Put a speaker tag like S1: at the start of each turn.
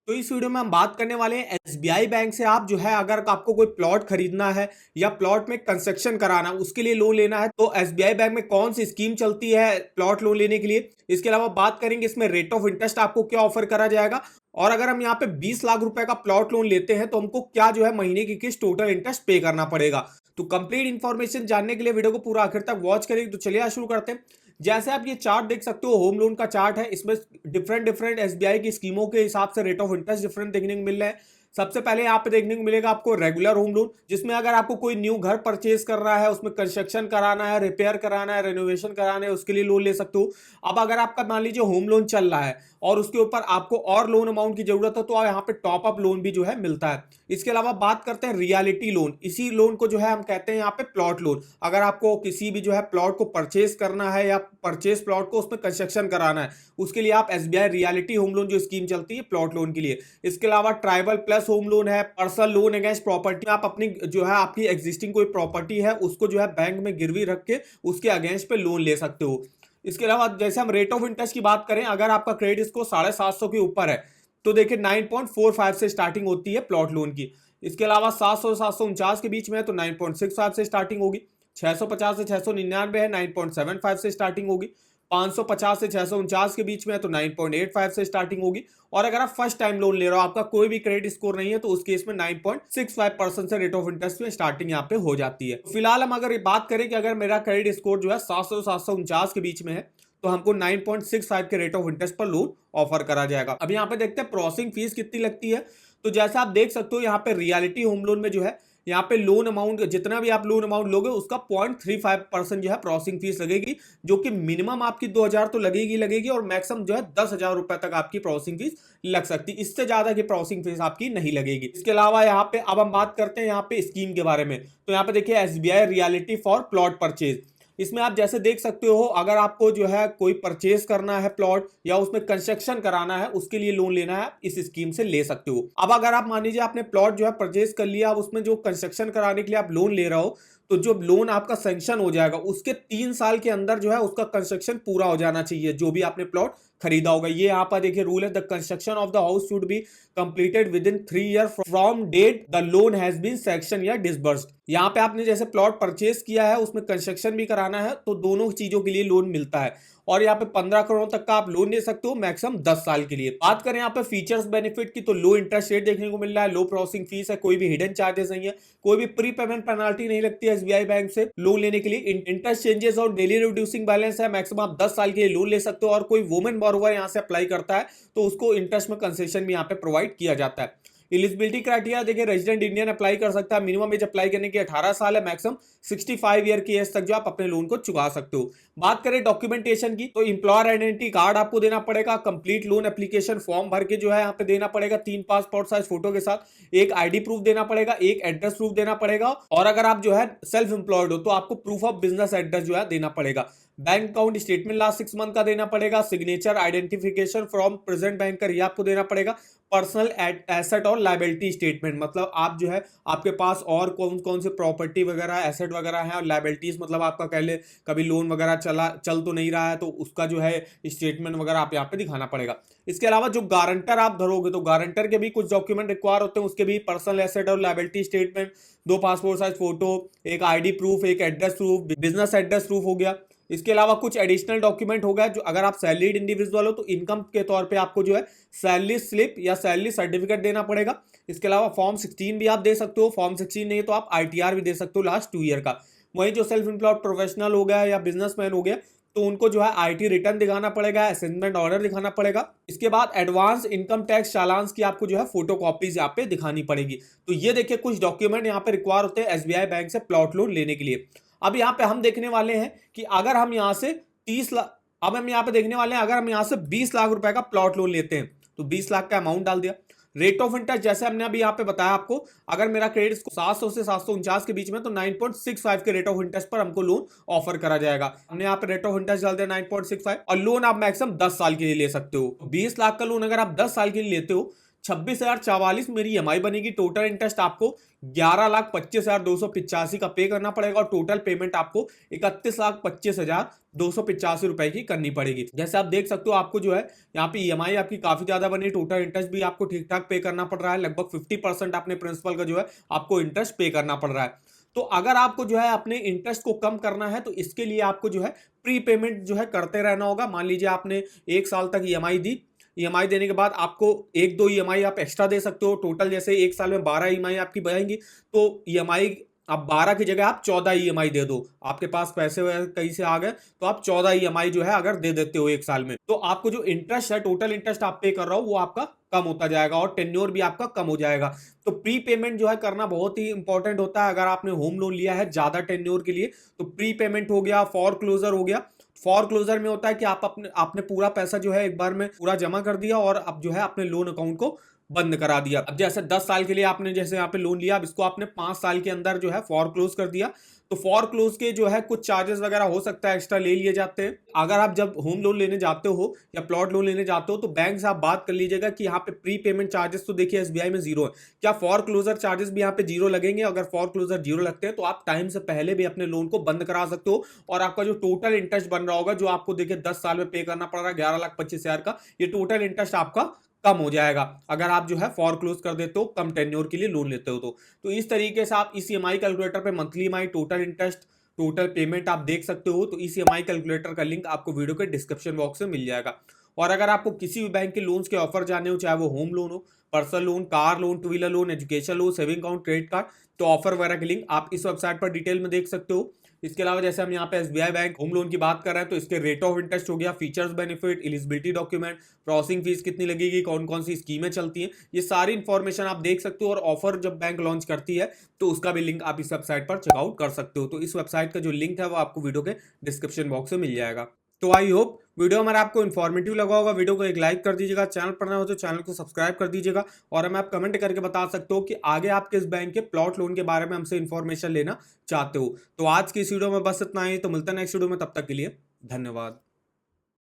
S1: तो इस वीडियो में हम बात करने वाले हैं एसबीआई बैंक से। आप जो है अगर आपको कोई प्लॉट खरीदना है या प्लॉट में कंस्ट्रक्शन कराना है उसके लिए लोन लेना है तो एसबीआई बैंक में कौन सी स्कीम चलती है प्लॉट लोन लेने के लिए। इसके अलावा बात करेंगे इसमें रेट ऑफ इंटरेस्ट आपको क्या ऑफर करा जाएगा, और अगर हम यहाँ पे 20 लाख रुपए का प्लॉट लोन लेते हैं तो हमको क्या जो है महीने की किस्त टोटल इंटरेस्ट पे करना पड़ेगा। तो कंप्लीट इन्फॉर्मेशन जानने के लिए वीडियो को पूरा आखिर तक वॉच करेंगे। तो चलिए शुरू करते हैं। जैसे आप ये चार्ट देख सकते हो, होम लोन का चार्ट है। इसमें डिफरेंट डिफरेंट एसबीआई की स्कीमों के हिसाब से रेट ऑफ इंटरेस्ट डिफरेंट देखने को मिल रहा है। सबसे पहले यहाँ पे देखने को मिलेगा आपको रेगुलर होम लोन, जिसमें अगर आपको कोई न्यू घर परचेज कर रहा है, उसमें कंस्ट्रक्शन कराना है, रिपेयर कराना है, रेनोवेशन कराना है, उसके लिए लोन ले सकते हो। अब अगर आपका मान लीजिए होम लोन चल रहा है और उसके ऊपर आपको और लोन अमाउंट की जरूरत है तो यहाँ पे टॉप अप लोन भी जो है मिलता है। इसके अलावा बात करते हैं रियलिटी लोन। इसी लोन को जो है हम कहते हैं यहाँ पे प्लॉट लोन। अगर आपको किसी भी जो है प्लॉट को परचेज करना है या परचेज प्लॉट को उसमें कंस्ट्रक्शन कराना है, उसके लिए आप एसबीआई रियलिटी होम लोन जो स्कीम चलती है प्लॉट लोन के लिए। इसके अलावा ट्राइबल प्लस होम लोन है, पर्सनल लोन अगेंस्ट प्रॉपर्टी। आप अपनी जो है आपकी एग्जिस्टिंग कोई प्रॉपर्टी है उसको जो है बैंक में गिरवी रख के उसके अगेंस्ट पे लोन ले सकते हो। इसके अलावा जैसे हम रेट ऑफ इंटरेस्ट की बात करें, अगर आपका क्रेडिट स्कोर 750 के ऊपर है तो देखिए 9.45 से स्टार्टिंग होती है प्लॉट लोन की। इसके अलावा 700 से 749 के बीच में है तो 9.65 से स्टार्टिंग होगी। 650 से 699 है 9.75 से स्टार्टिंग होगी। 550 से 649 के बीच में है तो 9.85 से स्टार्टिंग होगी। और अगर आप फर्स्ट टाइम लोन ले रहे हो, आपका कोई भी क्रेडिट स्कोर नहीं है, तो उस केस में 9.65% से रेट ऑफ इंटरेस्ट में स्टार्टिंग यहाँ पे हो जाती है। फिलहाल हम अगर बात करें कि अगर मेरा क्रेडिट स्कोर जो है 700 से 749 के बीच में है तो हमको 9.65 के रेट ऑफ इंटरेस्ट पर लोन ऑफर करा जाएगा। अब यहाँ पे देखते हैं प्रोसेसिंग फीस कितनी लगती है। तो जैसा आप देख सकते हो यहाँ पे रियलिटी होम लोन में जो है यहाँ पे लोन अमाउंट जितना भी आप लोन अमाउंट लोगे उसका 0.35% जो है प्रोसेसिंग फीस लगेगी, जो कि मिनिमम आपकी 2000 तो लगेगी और मैक्सिमम जो है 10,000 रुपए तक आपकी प्रोसेसिंग फीस लग सकती है। इससे ज्यादा की प्रोसेसिंग फीस आपकी नहीं लगेगी। इसके अलावा यहाँ पे अब हम बात करते हैं यहाँ पे स्कीम के बारे में। तो यहाँ पे देखिए SBI reality for plot purchase. इसमें आप जैसे देख सकते हो, अगर आपको जो है कोई परचेज करना है प्लॉट या उसमें कंस्ट्रक्शन कराना है उसके लिए लोन लेना है, इस स्कीम से ले सकते हो। अब अगर आप मान लीजिए आपने प्लॉट जो है परचेज कर लिया, अब उसमें जो कंस्ट्रक्शन कराने के लिए आप लोन ले रहे हो, तो जो लोन आपका सैंक्शन हो जाएगा उसके 3 साल के अंदर जो है उसका कंस्ट्रक्शन पूरा हो जाना चाहिए, जो भी आपने प्लॉट खरीदा होगा। ये यहाँ पर देखिए रूल है, the construction of the house should be completed within 3 year from date the loan has been sanction या डिसबर्स्ड। यहाँ पे आपने जैसे प्लॉट परचेज किया है उसमें कंस्ट्रक्शन भी कराना है तो दोनों चीजों के लिए लोन मिलता है। और यहाँ पे 15 करोड़ तक का आप लोन ले सकते हो मैक्सिमम 10 साल के लिए। बात करें यहाँ पे फीचर्स बेनिफिट की, तो लो इंटरेस्ट रेट देखने को मिल रहा है, लो प्रोसेसिंग फीस है, कोई भी हिडन चार्जेस नहीं है, कोई भी प्री पेमेंट पेनाल्टी नहीं लगती है एसबीआई बैंक से लोन लेने के लिए। इंटरेस्ट चेंजेस और डेली रिड्यूसिंग बैलेंस है, मैक्सिमम आप 10 साल के लिए लोन ले सकते हो। और कोई वुमेन बोरोवर यहाँ से अप्लाई करता है तो उसको इंटरेस्ट में कंसेशन भी यहाँ पे प्रोवाइड किया जाता है। एलिजिबिलिटी क्राइटेरिया देखिए, रेजिडेंट इंडियन अप्लाई कर सकता है। मिनिमम एज अप्लाई करने की 18 साल है, मैक्सिमम 65 ईयर की एज तक जो आप अपने लोन को चुका सकते हो। बात करें डॉक्यूमेंटेशन की, तो इंप्लॉयर आइडेंटिटी कार्ड आपको देना पड़ेगा, कंप्लीट लोन एप्लीकेशन फॉर्म भर के जो है यहाँ पे देना पड़ेगा 3 पासपोर्ट साइज फोटो के साथ, एक आईडी प्रूफ देना पड़ेगा, एक एड्रेस प्रूफ देना पड़ेगा, और अगर आप जो है सेल्फ एम्प्लॉयड हो तो आपको प्रूफ ऑफ बिजनेस एड्रेस जो है देना पड़ेगा। Bank account statement last 6 month का देना पड़ेगा, signature identification from present banker ये आपको देना पड़ेगा, पर्सनल एसेट और लायबिलिटी स्टेटमेंट, मतलब आप जो है आपके पास और कौन कौन से प्रॉपर्टी वगैरह एसेट वगैरह है, और लायबिलिटीज मतलब आपका पहले कभी लोन वगैरह चल तो नहीं रहा है तो उसका जो है स्टेटमेंट वगैरह आप यहाँ पे दिखाना पड़ेगा। इसके अलावा जो गारंटर आप धरोगे तो गारंटर के भी कुछ डॉक्यूमेंट रिक्वायर होते हैं, उसके भी पर्सनल एसेट और liability statement, 2 passport size photo, एक आईडी प्रूफ, एक address proof, business address proof हो गया। इसके अलावा कुछ एडिशनल डॉक्यूमेंट हो गया, जो अगर आप सैलरीड इंडिविजुअल हो तो इनकम के तौर पे आपको जो है सैलरी स्लिप या सैलरी सर्टिफिकेट देना पड़ेगा। इसके अलावा फॉर्म 16 भी आप दे सकते हो, फॉर्म 16 नहीं तो आप आईटीआर भी दे सकते हो लास्ट 2 ईयर का। वहीं जो सेल्फ एम्प्लॉयड प्रोफेशनल हो गया या बिजनेसमैन हो गया तो उनको जो है आईटी रिटर्न दिखाना पड़ेगा, असेसमेंट ऑर्डर दिखाना पड़ेगा। इसके बाद एडवांस इनकम टैक्स चालान की आपको जो है फोटो कॉपीज यहाँ पे दिखानी पड़ेगी। तो ये देखिए कुछ डॉक्यूमेंट यहाँ पे रिक्वायर होते हैं एसबीआई बैंक से प्लॉट लोन लेने के लिए। अब यहाँ पे हम देखने वाले हैं कि अगर हम यहाँ से 30 लाख, अब हम यहाँ पे देखने वाले हैं अगर हम यहाँ से 20 लाख रुपए का प्लॉट लोन लेते हैं तो 20 लाख का अमाउंट डाल दिया। रेट ऑफ इंटरेस्ट जैसे हमने अभी यहाँ पे बताया आपको, अगर मेरा क्रेडिट 700 से 749 के बीच में तो 9.65 के रेट ऑफ इंटरेस्ट पर हमको लोन ऑफर करा जाएगा। हमने यहाँ पे रेट ऑफ इंटरेस्ट डाल दिया 9.65 और लोन आप मैक्सिमम 10 साल के लिए ले सकते हो। 20 लाख का लोन अगर आप 10 साल के लिए लेते हो, 26,044 मेरी ईएमआई बनेगी। टोटल इंटरेस्ट आपको 11,25,285 का पे करना पड़ेगा और टोटल पेमेंट आपको 31,25,285 रुपए की करनी पड़ेगी। जैसे आप देख सकते हो आपको जो है यहाँ पे ईएमआई आपकी काफी ज्यादा बनी, टोटल इंटरेस्ट भी आपको ठीक ठाक पे करना पड़ रहा है। लगभग 50% अपने प्रिंसिपल का जो है आपको इंटरेस्ट पे करना पड़ रहा है। तो अगर आपको जो है अपने इंटरेस्ट को कम करना है तो इसके लिए आपको जो है प्री पेमेंट जो है करते रहना होगा। मान लीजिए आपने 1 साल तक ईएमआई दी, ईएमआई देने के बाद आपको 1-2 ईएमआई आप एक्स्ट्रा दे सकते हो। टोटल जैसे 1 साल में 12 ईएमआई आपकी बनेंगी, तो ईएमआई अब 12 की जगह आप 14 ईएमआई दे दो। आपके पास पैसे कहीं से आ गए तो आप 14 ईएमआई जो है अगर दे देते हो 1 साल में, तो आपको जो इंटरेस्ट है, टोटल इंटरेस्ट आप पे कर रहा हो वो आपका कम होता जाएगा और टेन्योर भी आपका कम हो जाएगा। तो प्री पेमेंट जो है करना बहुत ही इंपॉर्टेंट होता है। अगर आपने होम लोन लिया है ज्यादा टेन्योर के लिए तो प्री पेमेंट हो गया, फॉर क्लोजर हो गया। फॉर क्लोजर में होता है कि आपने पूरा पैसा जो है एक बार में पूरा जमा कर दिया और अब जो है अपने लोन अकाउंट को बंद करा दिया। अब जैसे 10 साल के लिए आपने जैसे यहाँ पे लोन लिया, अब इसको आपने 5 साल के अंदर जो है फॉर क्लोज कर दिया, तो फॉर क्लोज के जो है कुछ चार्जेस वगैरह हो सकता है एक्स्ट्रा ले लिए जाते हैं। अगर आप जब होम लोन लेने जाते हो या प्लॉट लोन लेने जाते हो तो बैंक से आप बात कर लीजिएगा कि यहाँ पे प्री पेमेंट चार्जेस तो देखिए एसबीआई में जीरो है, क्या फॉर क्लोजर चार्जेस भी यहाँ पे जीरो लगेंगे? अगर फॉर क्लोजर जीरो लगते हैं तो आप टाइम से पहले भी अपने लोन को बंद करा सकते हो और आपका जो टोटल इंटरेस्ट बन रहा होगा, जो आपको देखिए 10 साल में पे करना पड़ रहा है 11,25,000 का, ये टोटल इंटरेस्ट आपका कम हो जाएगा अगर आप जो है फॉर क्लोज कर देते हो, कम टेन्योर के लिए लोन लेते हो तो इस तरीके से आप इस ईएमआई कैलकुलेटर पे monthly EMI, total interest, total payment आप देख सकते हो। तो इस ईएमआई कैलकुलेटर का लिंक आपको वीडियो के डिस्क्रिप्शन बॉक्स में मिल जाएगा। और अगर आपको किसी भी बैंक के लोन्स के ऑफर जाने हो, चाहे वो होम लोन हो, personal loan, car loan, two wheeler loan, education loan, saving account, credit card, तो ऑफर वगैरह के लिंक आप इस वेबसाइट पर डिटेल में देख सकते हो। इसके अलावा जैसे हम यहाँ पे एसबीआई बैंक होम लोन की बात कर रहे हैं तो इसके रेट ऑफ इंटरेस्ट हो गया, features, benefit, eligibility document, processing fees कितनी लगेगी, कौन कौन सी स्कीमें चलती हैं, ये सारी इंफॉर्मेशन आप देख सकते हो। और ऑफर जब बैंक लॉन्च करती है तो उसका भी लिंक आप इस वेबसाइट पर चेकआउट कर सकते हो। तो इस वेबसाइट का जो लिंक है वो आपको वीडियो के डिस्क्रिप्शन बॉक्स में मिल जाएगा। तो आई होप वीडियो हमारा आपको इन्फॉर्मेटिव लगा होगा। वीडियो को एक लाइक कर दीजिएगा, चैनल पर नए हो तो चैनल को सब्सक्राइब कर दीजिएगा और हमें आप कमेंट करके बता सकते हो कि आगे आप किस बैंक के प्लॉट लोन के बारे में हमसे इन्फॉर्मेशन लेना चाहते हो। तो आज की इस वीडियो में बस इतना ही, तो मिलता है नेक्स्ट वीडियो में, तब तक के लिए धन्यवाद।